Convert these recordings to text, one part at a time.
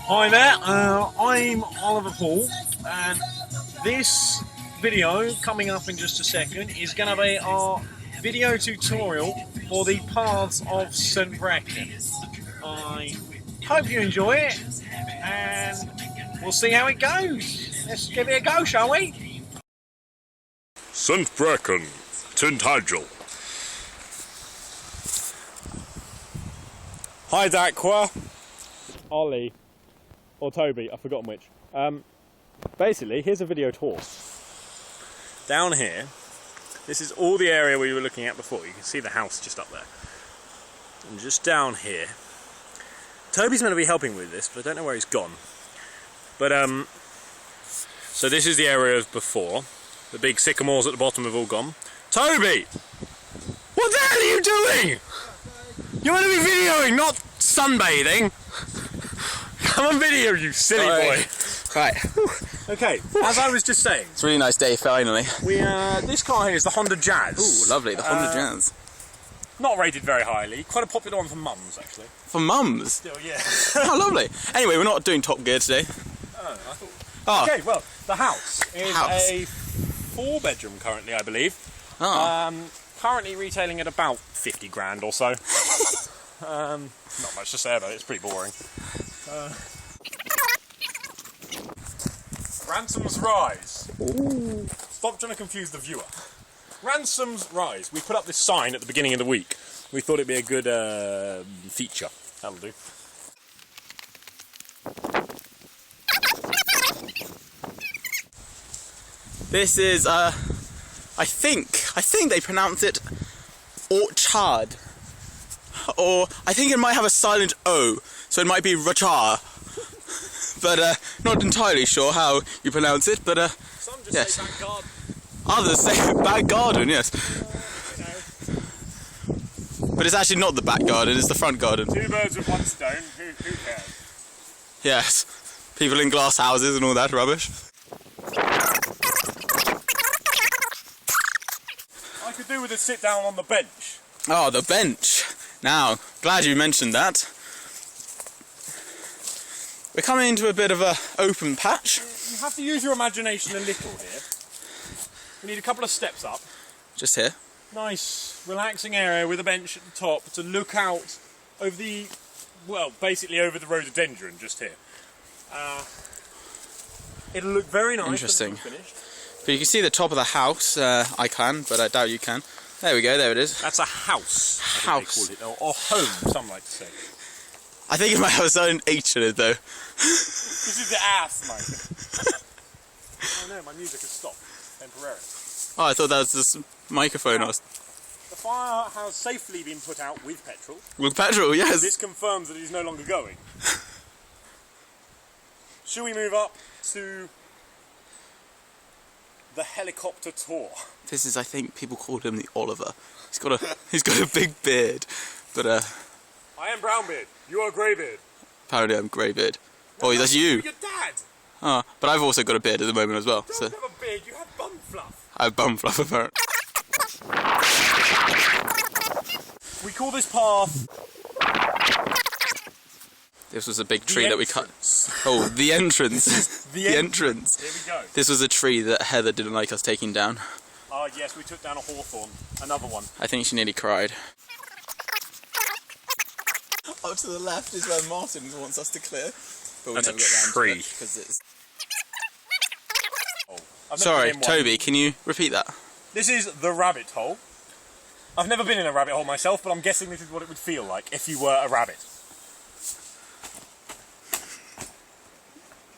Hi there, I'm Oliver Paul, and this video coming up in just a second is going to be our video tutorial for the paths of St Brecon. I hope you enjoy it, and we'll see how it goes. Let's give it a go, shall we? St Brecon, Tintagel. Hi Dacqua. Ollie or Toby, I've forgotten which. Basically, here's a video tour. Down here, this is all the area we were looking at before. You can see the house just up there. And just down here, Toby's meant to be helping with this, but I don't know where he's gone. But, so this is the area of before. The big sycamores at the bottom have all gone. Toby! What the hell are you doing? You want to be videoing, not sunbathing. Come on video, you silly boy. Right. Okay, as I was just saying. It's a really nice day, finally. This car here is the Honda Jazz. Ooh, lovely, the Honda Jazz. Not rated very highly. Quite a popular one for mums, actually. For mums? Still, yeah. Oh, lovely. Anyway, we're not doing Top Gear today. Oh, I thought... Okay, well, the house is a 4-bedroom currently, I believe. Oh. Currently retailing at about 50 grand or so. Not much to say about it, it's pretty boring. Ransom's Rise. Ooh. Stop trying to confuse the viewer. Ransom's Rise. We put up this sign at the beginning of the week. We thought it'd be a good feature. That'll do. This is, I think they pronounce it orchard. Or, I think it might have a silent O, so it might be Rachar. But, not entirely sure how you pronounce it, but, Some just yes. say back garden. Others say back garden, yes. But it's actually not the back garden, it's the front garden. 2 birds with 1 stone, who cares? Yes. People in glass houses and all that rubbish. I could do with a sit down on the bench. Oh, the bench. Now, glad you mentioned that. We're coming into a bit of a open patch. You have to use your imagination a little here. We need a couple of steps up. Just here. Nice, relaxing area with a bench at the top to look out over the, well, basically over the rhododendron just here. It'll look very nice. Interesting. When it's finished. But you can see the top of the house. I can, but I doubt you can. There we go, there it is. That's a house. House. I think they call it, or home, some like to say. I think it might have a certain H in it though. This is the ass, mate. Oh no, my music has stopped temporarily. Oh, I thought that was this microphone. The fire has safely been put out with petrol. With petrol, yes. This confirms that it is no longer going. Shall we move up to the helicopter tour? This is, I think, people called him the Oliver. He's got a big beard, but I am Brownbeard. You are Greybeard. apparently I'm Greybeard. No, oh, that's you. Your dad. Oh, but I've also got a beard at the moment as well. You don't have a beard. You have bum fluff. I have bum fluff apparently. We call this path. This was a big tree that we cut. Oh, the entrance. the entrance. Here we go. This was a tree that Heather didn't like us taking down. Oh yes, we took down a hawthorn. Another one. I think she nearly cried. Up to the left is where Martin wants us to clear. But we That's never a got round tree. to it because it's... I've never Sorry, been in one. Toby, can you repeat that? This is the rabbit hole. I've never been in a rabbit hole myself, but I'm guessing this is what it would feel like if you were a rabbit.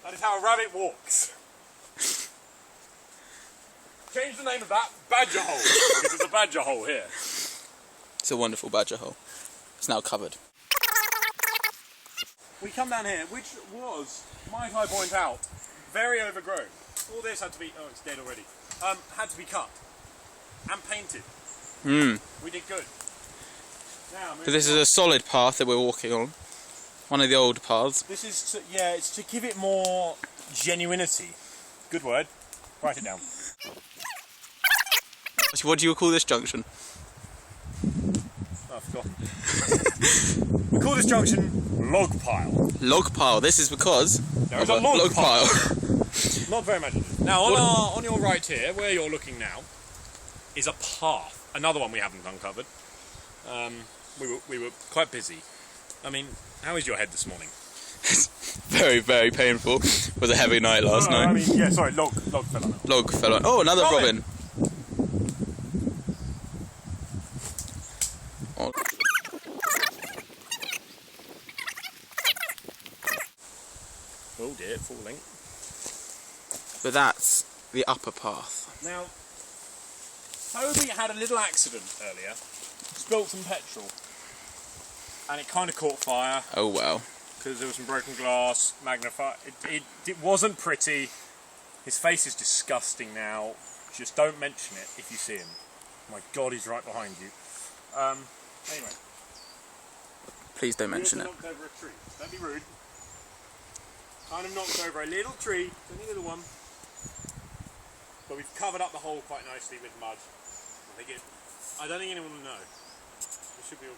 That is how a rabbit walks. Change the name of that, Badger Hole, because there's a badger hole here. It's a wonderful badger hole. It's now covered. We come down here, which was, might I point out, very overgrown. All this had to be, oh it's dead already, had to be cut and painted. We did good. Now, But this is a solid path that we're walking on. One of the old paths. This is, to, yeah, it's to give it more genuinity. Good word. Write it down. What do you call this junction? Oh, I've forgotten. We call this junction log pile. Log pile. This is because There is of a log pile. Not very much. Now, on your right here, where you're looking now, is a path. Another one we haven't uncovered. We were quite busy. I mean, how is your head this morning? Very, very painful. It was a heavy night last night. I mean, yeah, sorry, log fell on it. Log fell on. Oh, another robin. Oh. Oh dear, falling. But that's the upper path. Now, Toby had a little accident earlier. Spilt some petrol. And it kind of caught fire. Oh well. Because there was some broken glass, magnified. It wasn't pretty. His face is disgusting now. Just don't mention it if you see him. My God, he's right behind you. Anyway. Please don't mention it. Knocked over a tree. Don't be rude. Kind of knocked over a little tree. It's only a little one. But we've covered up the hole quite nicely with mud. I don't think anyone will know. It should be all.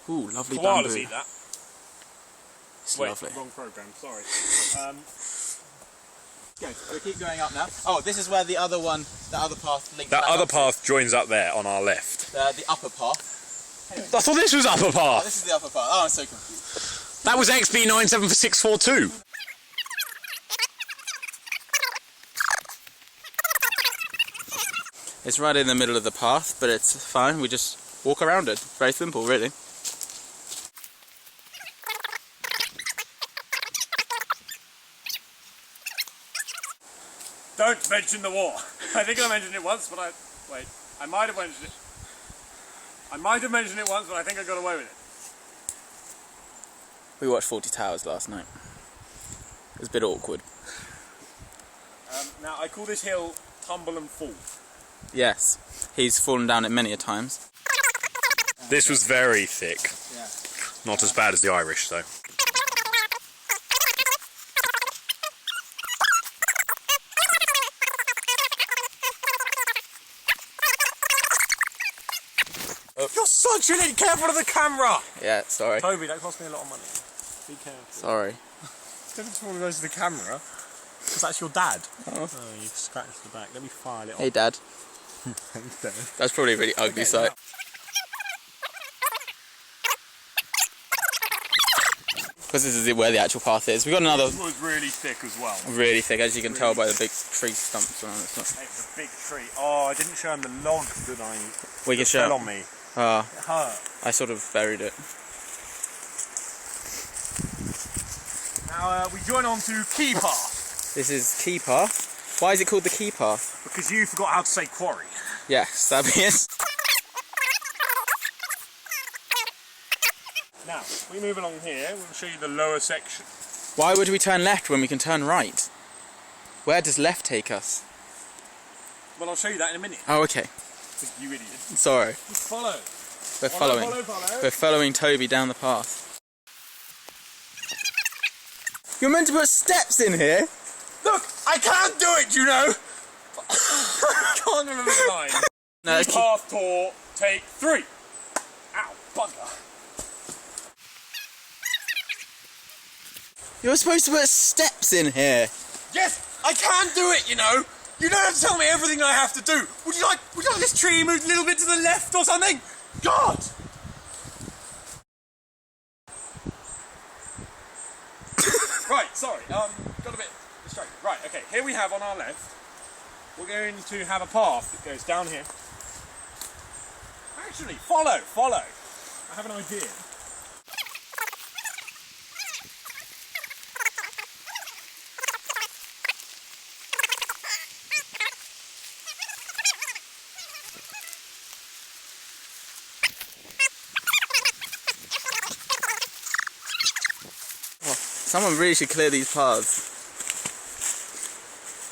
Ooh, lovely Koalas bamboo. eat that. It's Wait, lovely. wrong programme, sorry. Good. We keep going up now. Oh, this is where the other path links. That other path joins up there on our left. The upper path. Anyway. I thought this was upper Oh, path. this is the upper path. Oh, I'm so confused. That was XB97642. It's right in the middle of the path, but it's fine. We just walk around it. Very simple, really. Don't mention the war. I think I mentioned it once, but I might have mentioned it. I might have mentioned it once, but I think I got away with it. We watched 40 Towers last night. It was a bit awkward. Now, I call this hill Tumble and Fall. Yes, he's fallen down it many a times. This was very thick. Yeah. Not as bad as the Irish, though. You're such an idiot! Careful of the camera! Yeah, sorry. Toby, that cost me a lot of money. Be careful. Sorry. Don't want to go to the camera. Because that's your dad. Oh. Oh, you've scratched the back. Let me file it Hey, off. Dad. Thanks, Dad. That's probably a really ugly sight. Because this is where the actual path is. We've got another This was really thick as well. really thick, as you can tell by the big tree stumps around it. It was a big tree. Oh, I didn't show him the log that We can fell show. on me. It hurt. I sort of buried it. Now we join on to Key Path. This is Key Path. Why is it called the Key Path? Because you forgot how to say quarry. Yes, that is. Now, we move along here, we'll show you the lower section. Why would we turn left when we can turn right? Where does left take us? Well, I'll show you that in a minute. Oh, okay. You idiot. Sorry. Just follow. We're following. Follow. We're following Toby down the path. You're meant to put steps in here. Look, I can't do it, you know. I can't remember the line. No, Key Path tour, take 3. Ow, bugger. You're supposed to put steps in here. Yes, I can do it, you know. You don't have to tell me everything I have to do. Would you like this tree moved a little bit to the left or something? God! Right, sorry, got a bit distracted. Right, okay, here we have on our left, we're going to have a path that goes down here. Actually, follow. I have an idea. Someone really should clear these paths.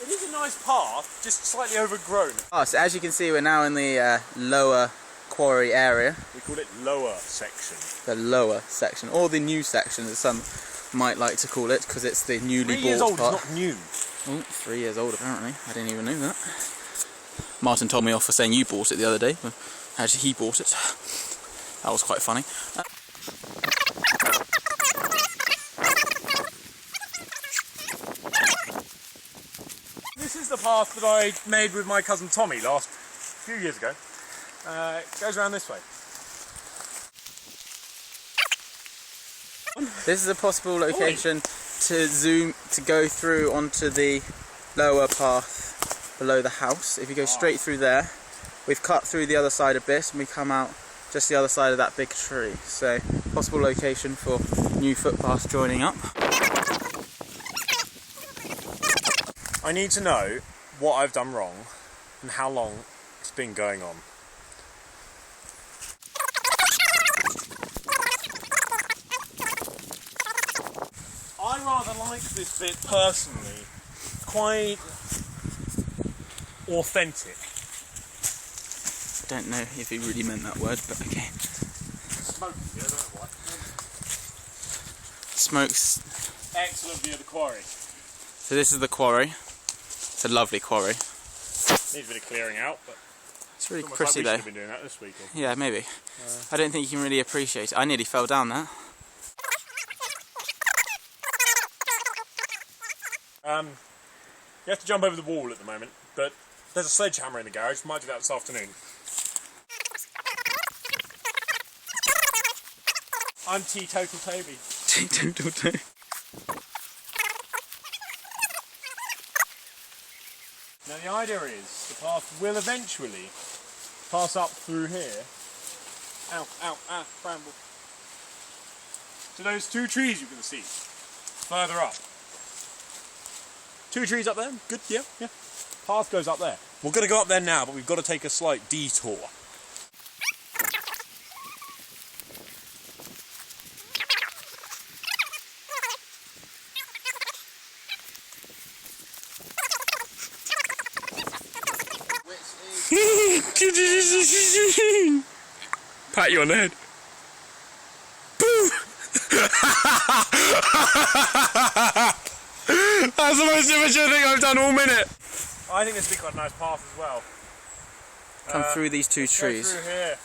It is a nice path, just slightly overgrown. Oh, so as you can see, we're now in the lower quarry area. We call it lower section. The lower section, or the new section, as some might like to call it, because it's the newly 3 years bought old part. is not new. Oh, 3 years old apparently. I didn't even know that. Martin told me off for saying you bought it the other day. Actually, he bought it. That was quite funny. This is the path that I made with my cousin Tommy a few years ago. It goes around this way. This is a possible location to go through onto the lower path below the house. If you go straight through there, we've cut through the other side a bit and we come out just the other side of that big tree. So, possible location for new footpaths joining up. I need to know what I've done wrong and how long it's been going on. I rather like this bit personally. It's quite authentic. I don't know if he really meant that word, but okay. Smoky, I don't know why. Smokes. Excellent view of the quarry. So this is the quarry. It's a lovely quarry. Needs a bit of clearing out, but It's really almost pretty like we though. should have been doing that this week. Or... Yeah, maybe. I don't think you can really appreciate it. I nearly fell down there. You have to jump over the wall at the moment, but there's a sledgehammer in the garage. We might do that this afternoon. I'm Teetotal Toby. Teetotal Toby. Now the idea is the path will eventually pass up through here. Ow, ow, ah, bramble. To those two trees you can see further up. Two trees up there, good, yeah. Path goes up there. We're going to go up there now, but we've got to take a slight detour. Pat you on the head. That's the most immature thing I've done all minute. I think this would be quite a nice path as well. Come through these two trees. Go through here.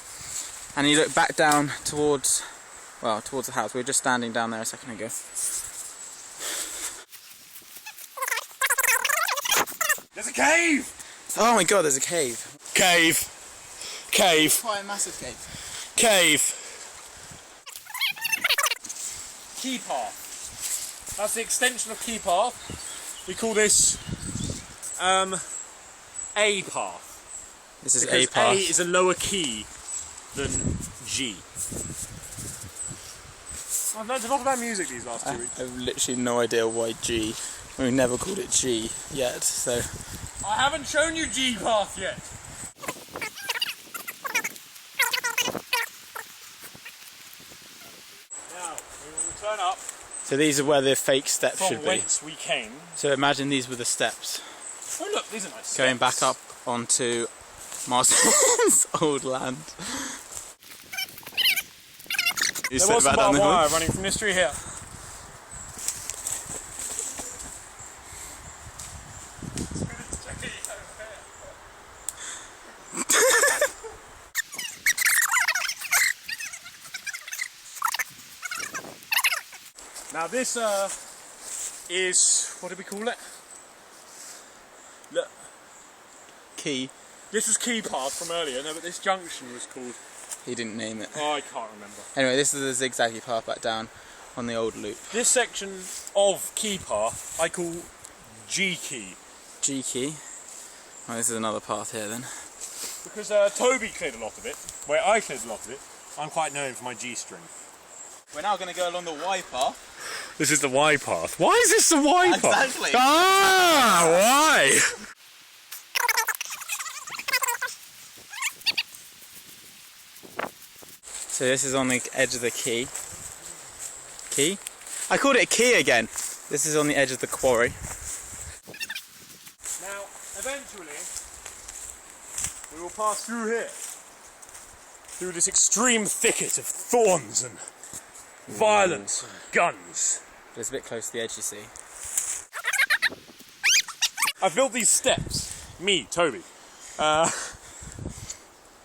And you look back down towards the house. We were just standing down there a second ago. There's a cave! Oh my god, there's a cave. Cave. Cave. Quite a massive cave. Cave. Key path. That's the extension of key path. We call this A path. This is Because A path. A is a lower key than G. I've learned a lot about music these last 2 weeks. I have literally no idea why G. We've never called it G yet, so... I haven't shown you G path yet. Now, we will turn up So these are where the fake steps from should be. whence we came. So imagine these were the steps. Oh look, these are nice Going steps. back up onto Marston's old land. You There sit was some back down barbed the wire corner. running from this tree here. Now this is, what did we call it? Look, Key. this was Key Path from earlier, no, but this junction was called, He didn't name it. oh, I can't remember. Anyway, this is the zigzaggy path back down on the old loop. This section of Key Path I call G Key, G key. Oh, this is another path here then. because Toby cleared a lot of it, where I cleared a lot of it. I'm quite known for my G string. We're now going to go along the Y path. This is the Y path. Why is this the Y path? Exactly. Ah, why? So this is on the edge of the quay. Quay? I called it a quay again. This is on the edge of the quarry. Now, eventually, we will pass through here. Through this extreme thicket of thorns and violence and guns. But it's a bit close to the edge, you see. I've built these steps, me, Toby, Got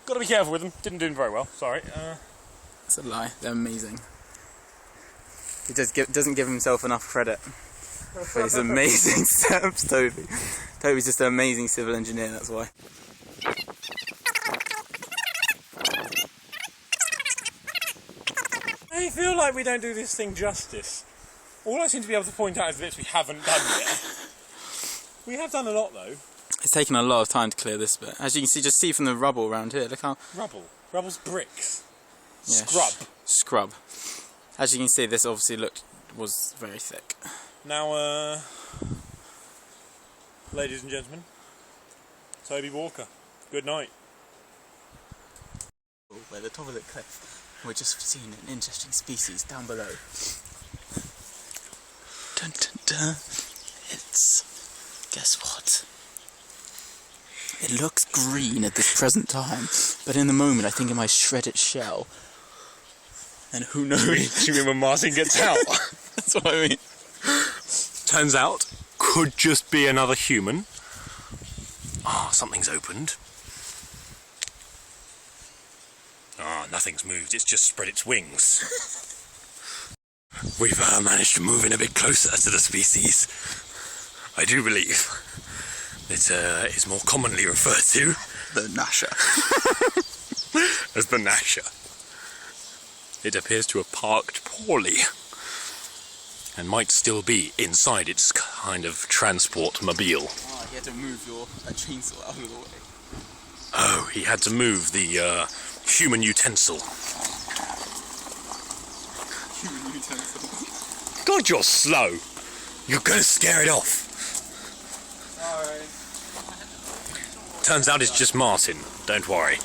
to be careful with them. Didn't do them very well. Sorry. It's a lie. They're amazing. He doesn't give himself enough credit for his amazing setups, Toby. Toby's just an amazing civil engineer, that's why. I feel like we don't do this thing justice. All I seem to be able to point out is the bits we haven't done yet. We have done a lot though. It's taken a lot of time to clear this bit. As you can see, just see from the rubble around here. Look how... Rubble. Rubble's bricks. Yeah, Scrub. As you can see, this obviously was very thick. Now, ladies and gentlemen, Toby Walker, good night. We're at the top of the cliff. We're just seeing an interesting species down below. Dun, dun, dun. Guess what? It looks green at this present time, but in the moment I think it might shred its shell. And who knows? Do you mean when Martin gets out? That's what I mean. Turns out, could just be another human. Ah, something's opened. Ah, nothing's moved, it's just spread its wings. We've managed to move in a bit closer to the species. I do believe it is more commonly referred to The Nasher. as the Nasher. It appears to have parked poorly and might still be inside its kind of transport mobile. Oh, you had to move your chainsaw out of the way. Oh, he had to move the human utensil. Human utensil. God, you're slow. You're gonna scare it off. Alright. Turns out it's just Martin. Don't worry.